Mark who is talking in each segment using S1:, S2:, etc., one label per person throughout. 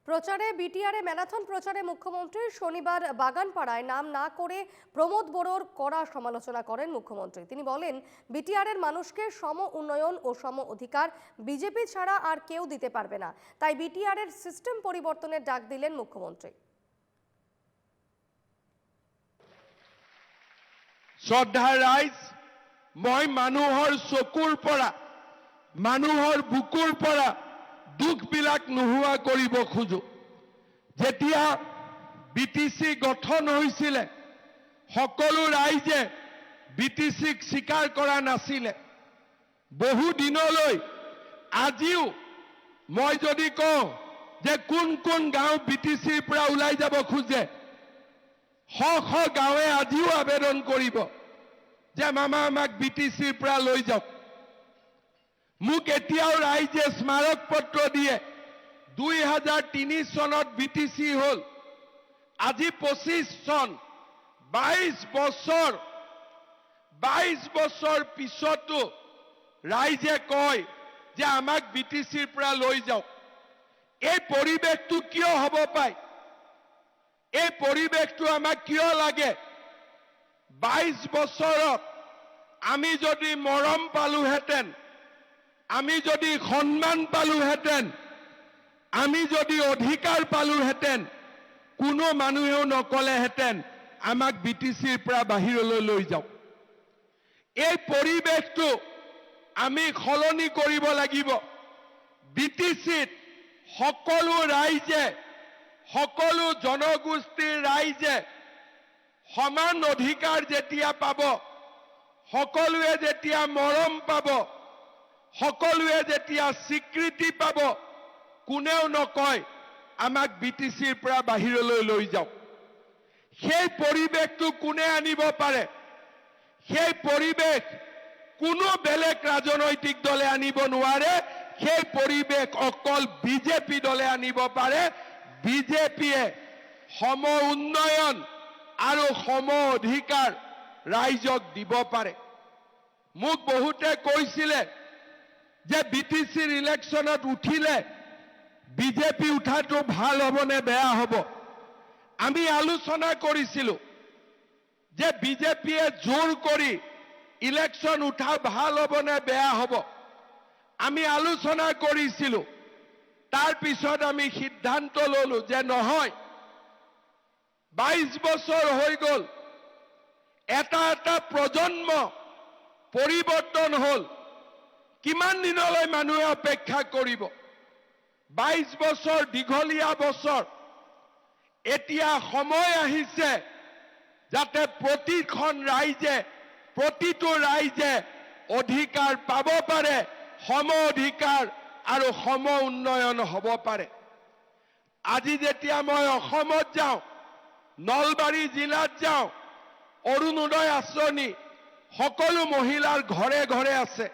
S1: প্রচারে বিটিআরে ম্যারাথন প্রচারে মুখ্যমন্ত্রী শনিবার বাগানপাড়ায় নাম না করে প্রমোদ বড়োর কড়া সমালোচনা করেন মুখ্যমন্ত্রী। তিনি বলেন, বিটিআরের মানুষকে সম উন্নয়ন ও সম অধিকার বিজেপি ছাড়া আর কেউ দিতে পারবে না। তাই বিটিআরের সিস্টেম পরিবর্তনের ডাক দিলেন মুখ্যমন্ত্রী।
S2: শ্রদ্ধা রাইজ, মই মানুহৰ চকুৰ পৰা মানুহৰ বুকুৰ পৰা দুখবিলাক নোহোৱা কৰিব খোজো। যেতিয়া বিটিসি গঠন হৈছিল সকলো ৰাইজে বিটিসিক স্বীকাৰ কৰা নাছিল। বহু দিনলৈ আজিও মই যদি কওঁ যে কোন কোন গাঁও বিটিসিৰ পৰা ওলাই যাব খোজে, শ শ গাঁৱে আজিও আবেদন কৰিব যে মামা আমাক বিটিসিৰ পৰা লৈ যাওক। মোক এতিয়াও ৰাইজে স্মাৰক পত্ৰ দিয়ে। 2003 চনত বিটিসি হল, আজি 25 চন, 22 বছৰ পিছতো ৰাইজে কয় যে আমাক বিটিসিৰ পৰা লৈ যাওক। এই পৰিৱেশটো কিয় হ'ব পায়? এই পৰিৱেশটো আমাক কিয় লাগে? 22 বছৰত আমি যদি মৰম পালোহেঁতেন, আমি যদি সন্মান পালোহেঁতেন, আমি যদি অধিকাৰ পালোহেঁতেন, কোনো মানুহেও নকলেহেঁতেন আমাক বিটিসিৰ পৰা বাহিৰলৈ লৈ যাওক। এই পৰিৱেশটো আমি সলনি কৰিব লাগিব। বিটিসিত সকলো ৰাইজে, সকলো জনগোষ্ঠীৰ ৰাইজে সমান অধিকাৰ যেতিয়া পাব, সকলোৱে যেতিয়া মৰম পাব, সকলোৱে যেতিয়া স্বীকৃতি পাব, কোনেও নকয় আমাক বিটিসিৰ পৰা বাহিৰলৈ লৈ যাওক। সেই পৰিৱেশটো কোনে আনিব পাৰে? সেই পৰিৱেশ কোনো বেলেগ ৰাজনৈতিক দলে আনিব নোৱাৰে। সেই পৰিৱেশ অকল বিজেপি দলে আনিব পাৰে। বিজেপিয়ে সম উন্নয়ন আৰু সম অধিকাৰ ৰাইজক দিব পাৰে। মোক বহুতে কৈছিলে যে বিটিসিৰ ইলেকশ্যনত উঠিলে বিজেপি উঠাটো ভাল হ'ব নে বেয়া হ'ব। আমি আলোচনা কৰিছিলো যে বিজেপিয়ে জোৰ কৰি ইলেকশ্যন উঠা ভাল হ'ব নে বেয়া হ'ব। আমি আলোচনা কৰিছিলো। তাৰ পিছত আমি সিদ্ধান্ত ললো যে নহয়, 22 বছৰ হৈ গ'ল, এটা প্ৰজন্ম পৰিৱৰ্তন হ'ল। কিমান দিনলৈ মানুহে অপেক্ষা কৰিব? 22 বছৰ দীঘলীয়া বছৰ। এতিয়া সময় আহিছে যাতে প্ৰতিখন ৰাইজে, প্ৰতিটো ৰাইজে অধিকাৰ পাব পাৰে, সম অধিকাৰ আৰু সম উন্নয়ন হ'ব পাৰে। আজি যেতিয়া মই অসমত যাওঁ, নলবাৰী জিলাত যাওঁ, অৰুণোদয় আঁচনি সকলো মহিলাৰ ঘৰে ঘৰে আছে।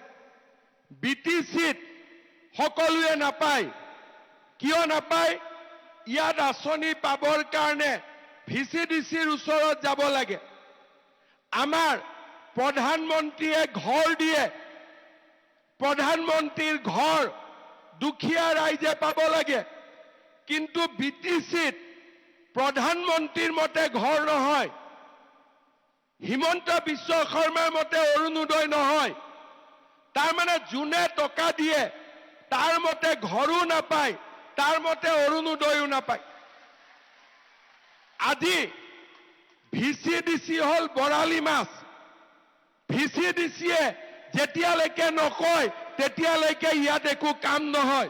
S2: বিটিসিত সকলোৱে নাপায়। কিয় নাপায়? ইয়াত আঁচনি পাবৰ কাৰণে ভিচিডিচিৰ ওচৰত যাব লাগে। আমাৰ প্ৰধানমন্ত্ৰীয়ে ঘৰ দিয়ে। প্ৰধানমন্ত্ৰীৰ ঘৰ দুখীয়া ৰাইজে পাব লাগে। কিন্তু বিটিসিত প্ৰধানমন্ত্ৰীৰ মতে ঘৰ নহয়, হিমন্ত বিশ্ব শৰ্মাৰ মতে অৰুণোদয় নহয়। তাৰমানে যোনে টকা দিয়ে তাৰ মতে ঘৰো নাপায়, তাৰ মতে অৰুণোদয়ো নাপায়। আজি ভিচিডিচি হল বৰালি মাছ। ভিচিডিচিয়ে যেতিয়ালৈকে নকয় তেতিয়ালৈকে ইয়াত একো কাম নহয়।